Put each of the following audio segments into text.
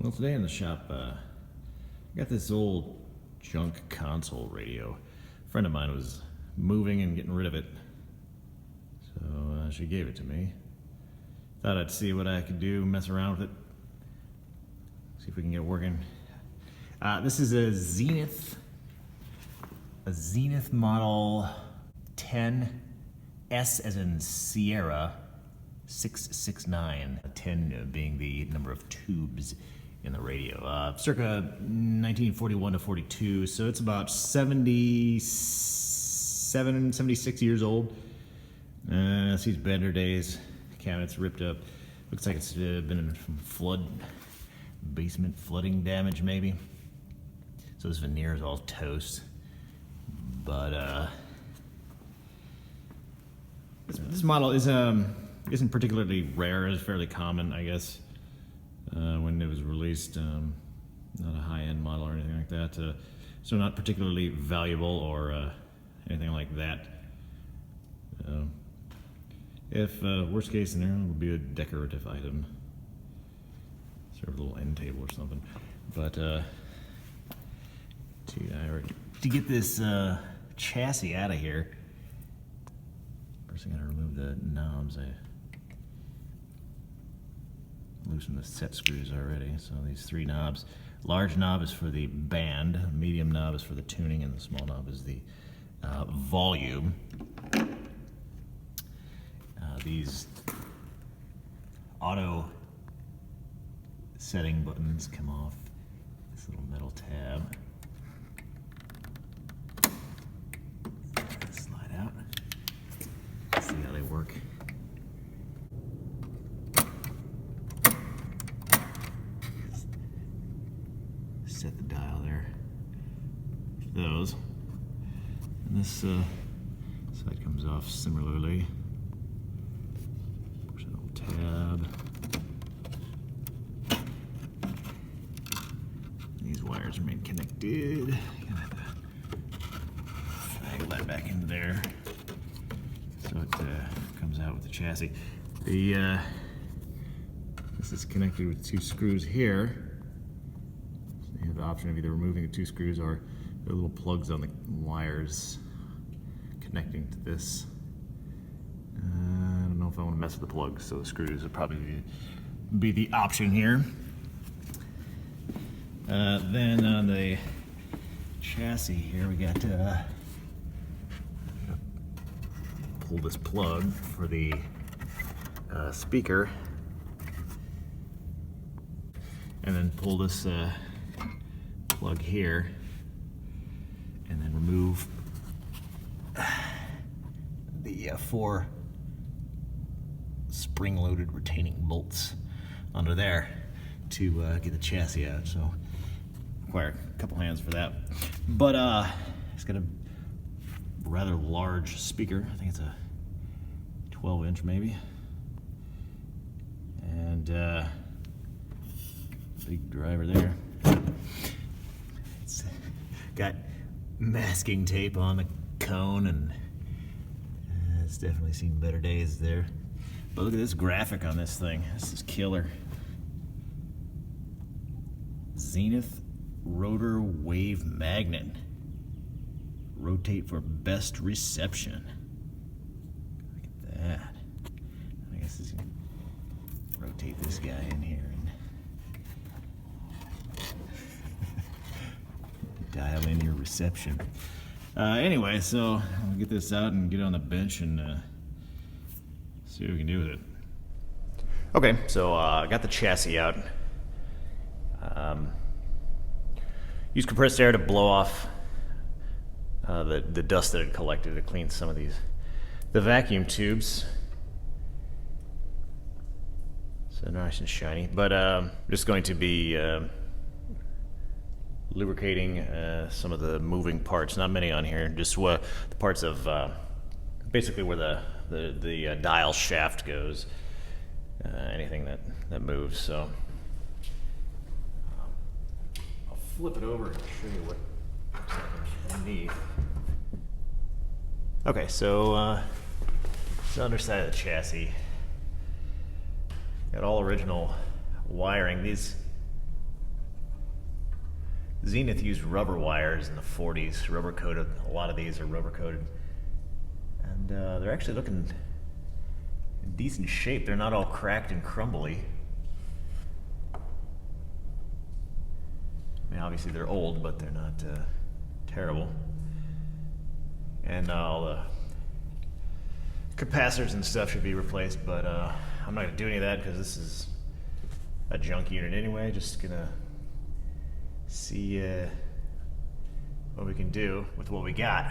Well, today in the shop, I got this old junk console radio. A friend of mine was moving and getting rid of it, so she gave it to me. Thought I'd see what I could do, mess around with it, see if we can get it working. This is a Zenith model 10, S as in Sierra, 669, 10 being the number of tubes in the radio. Circa 1941 to 42, so it's about 76 years old. It's these bender days. Cabinet's ripped up. Looks like it's been in some basement flooding damage maybe. So this veneer is all toast. But this model isn't particularly rare. It's fairly common, I guess, when it was released. Not a high-end model or anything like that. So not particularly valuable or anything like that. If worst case scenario, it would be a decorative item, sort of a little end table or something. But to get this chassis out of here, first I gotta remove the knobs. I loosened the set screws already. So these three knobs. Large knob is for the band, medium knob is for the tuning, and the small knob is the volume. These auto setting buttons come off this little metal tab. Slide out. See how they work. Set the dial there. Those. And this side comes off similarly. Push the little tab. These wires remain connected. Gonna have to finagle that back into there so it comes out with the chassis. This is connected with two screws here. So you have the option of either removing the two screws or the little plugs on the wires connecting to this. I don't know if I want to mess with the plugs, so the screws would probably be the option here. Then on the chassis here, we got to pull this plug for the speaker, and then pull this plug here, and then remove the four spring-loaded retaining bolts under there to get the chassis out. So require a couple hands for that. But it's got a rather large speaker. I think it's a 12-inch maybe. And big driver there. It's got masking tape on the cone, and it's definitely seen better days there. But look at this graphic on this thing. This is killer. Zenith rotor wave magnet. Rotate for best reception. Look at that. I guess this can rotate this guy in here and dial in your reception. Anyway, so I'll get this out and get on the bench and see what we can do with it. Okay, so I got the chassis out. Use compressed air to blow off the dust that had collected to clean some of the vacuum tubes. So nice and shiny. But just going to be lubricating some of the moving parts. Not many on here. Just the parts of basically where the dial shaft goes. Anything that moves. So I'll flip it over and show you what looks like underneath. Okay, so it's the underside of the chassis. Got all original wiring. These Zenith used rubber wires in the 40s, rubber coated. A lot of these are rubber coated. And they're actually looking in decent shape. They're not all cracked and crumbly. I mean, obviously they're old, but they're not terrible. And all the capacitors and stuff should be replaced, but I'm not gonna do any of that because this is a junk unit anyway. Just gonna see what we can do with what we got.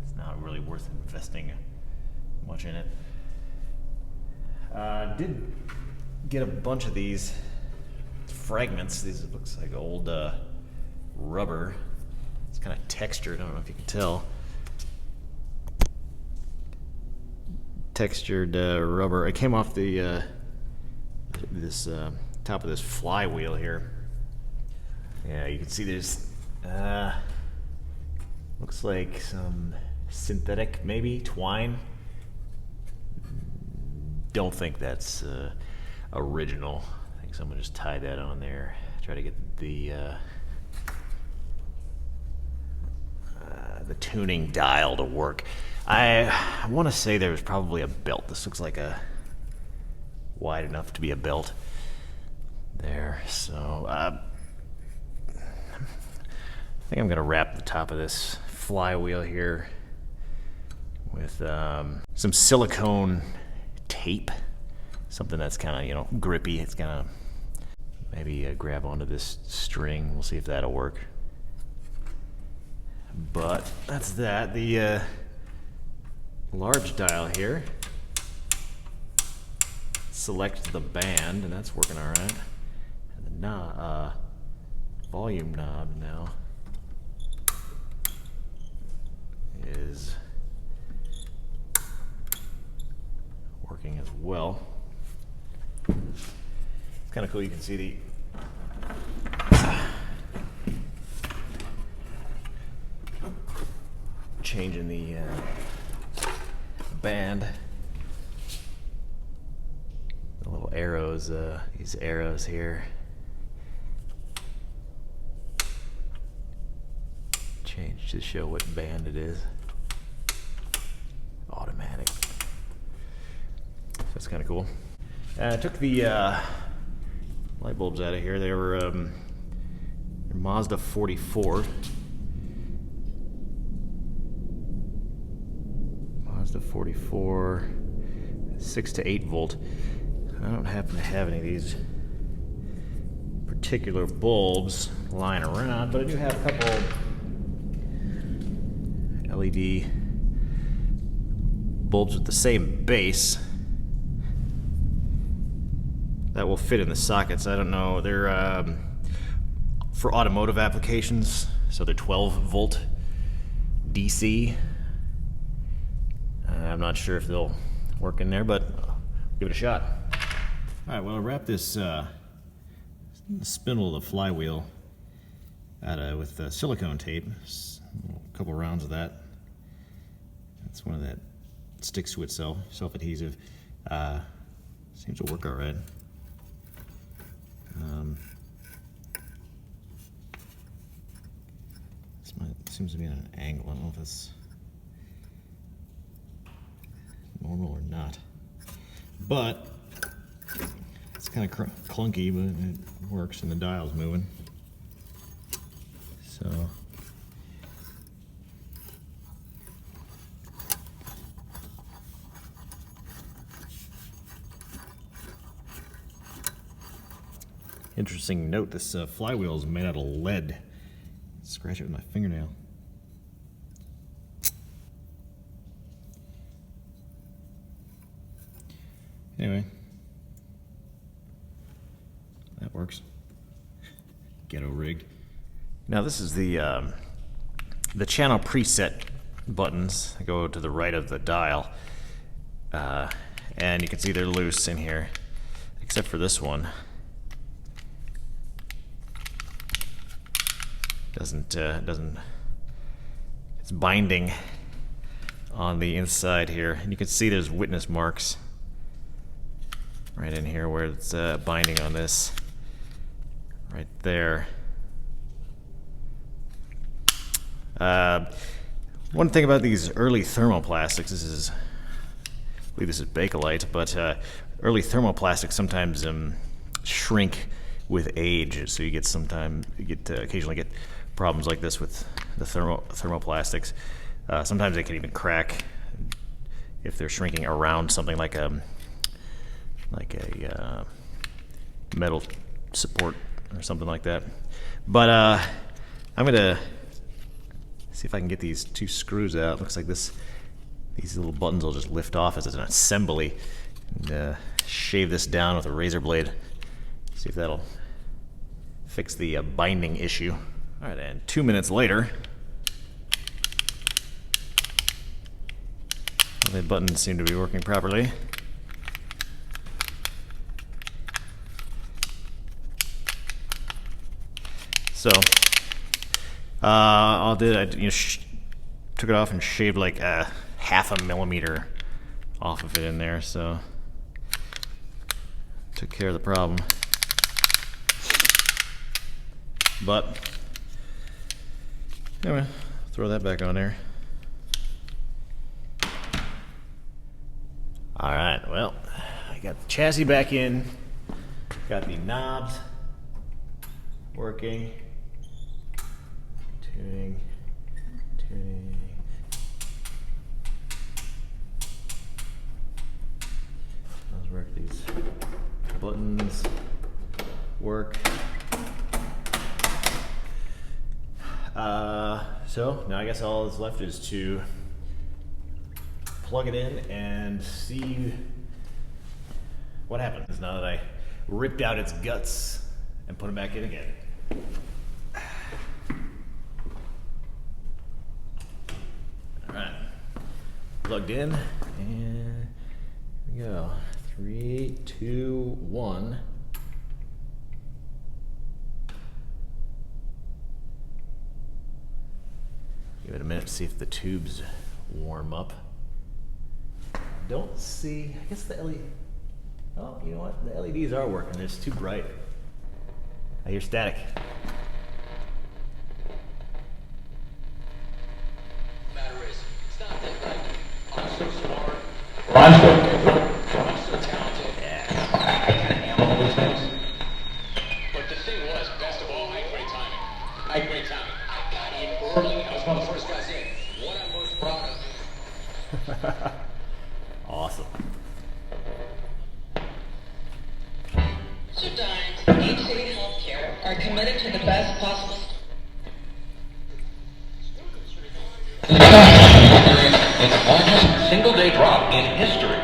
It's not really worth investing much in it. Did get a bunch of these fragments. These looks like old rubber. It's kind of textured. I don't know if you can tell. Textured rubber. It came off the this top of this flywheel here. Yeah, you can see there's looks like some synthetic, maybe twine. Don't think that's original. I think someone just tied that on there. Try to get the tuning dial to work. I want to say there was probably a belt. This looks like a wide enough to be a belt there. So I think I'm gonna wrap the top of this flywheel here with some silicone tape, something that's kind of, you know, grippy. It's gonna maybe grab onto this string. We'll see if that'll work. But that's that. The large dial here selects the band, and that's working all right. And the volume knob now is working as well. It's kind of cool. You can see the changing the band. The little arrows, these arrows here. Change to show what band it is. Automatic. So that's kind of cool. I took the light bulbs out of here. They were Mazda 44. Mazda 44, 6 to 8 volt. I don't happen to have any of these particular bulbs lying around, but I do have a couple LED bulbs with the same base that will fit in the sockets. I don't know, they're for automotive applications, so they're 12 volt DC. I'm not sure if they'll work in there, but I'll give it a shot. All right, well, I'll wrap this spindle of the flywheel out with silicone tape. A couple rounds of that. That's one of that sticks to itself, self-adhesive. Seems to work all right. Seems to be at an angle. I don't know if that's normal or not, but it's kind of clunky, but it works, and the dial's moving. So interesting note, this flywheel is made out of lead. Scratch it with my fingernail. Anyway, that works. Ghetto rigged. Now this is the channel preset buttons that go to the right of the dial, and you can see they're loose in here, except for this one. Doesn't it's binding on the inside here, and you can see there's witness marks right in here where it's binding on this right there. One thing about these early thermoplastics, I believe this is Bakelite, but early thermoplastics sometimes shrink with age, so you occasionally get problems like this with the thermoplastics. Sometimes they can even crack if they're shrinking around something like a metal support or something like that. But I'm gonna see if I can get these two screws out. Looks like these little buttons will just lift off as an assembly, and shave this down with a razor blade. See if that'll fix the binding issue. All right, and 2 minutes later, the buttons seem to be working properly. So, I took it off and shaved like half a millimeter off of it in there, so took care of the problem. But anyway, throw that back on there. All right, well, I got the chassis back in, got the knobs working, tuning. Let's work these buttons, work. So now I guess all that's left is to plug it in and see what happens now that I ripped out its guts and put them back in again. All right, plugged in, and here we go. 3, 2, 1. Give it a minute to see if the tubes warm up. Don't see, I guess the LED, oh, you know what? The LEDs are working, it's too bright. I hear static. Matter is, it's not that like, I'm so smart, or I'm so different, or I'm so talented. Yeah. I can handle all these things. But the thing was, best of all, I had great timing. I had great timing. I got in early. I was one of the first guys in. What I'm most proud of. Awesome. Sudan's HCA Healthcare are committed to the best possible. Its largest single-day drop in history.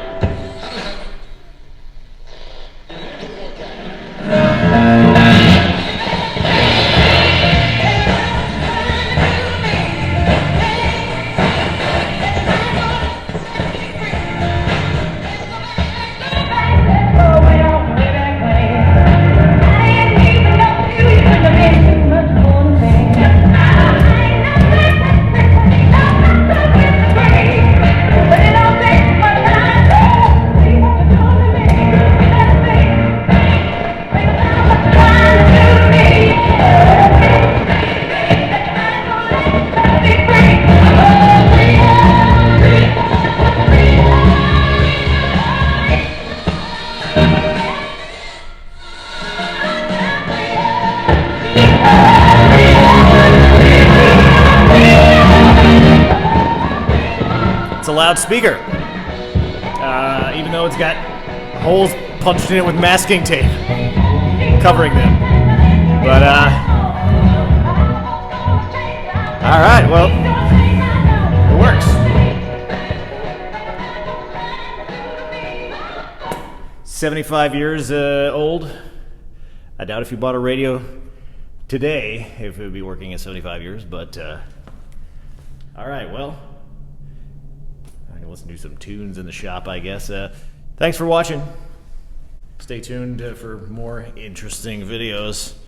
It's a loudspeaker, even though it's got holes punched in it with masking tape covering them. But all right, well, it works. 75 years old. I doubt if you bought a radio today if it would be working in 75 years, but all right, well, I can listen to some tunes in the shop, I guess. Thanks for watching. Stay tuned for more interesting videos.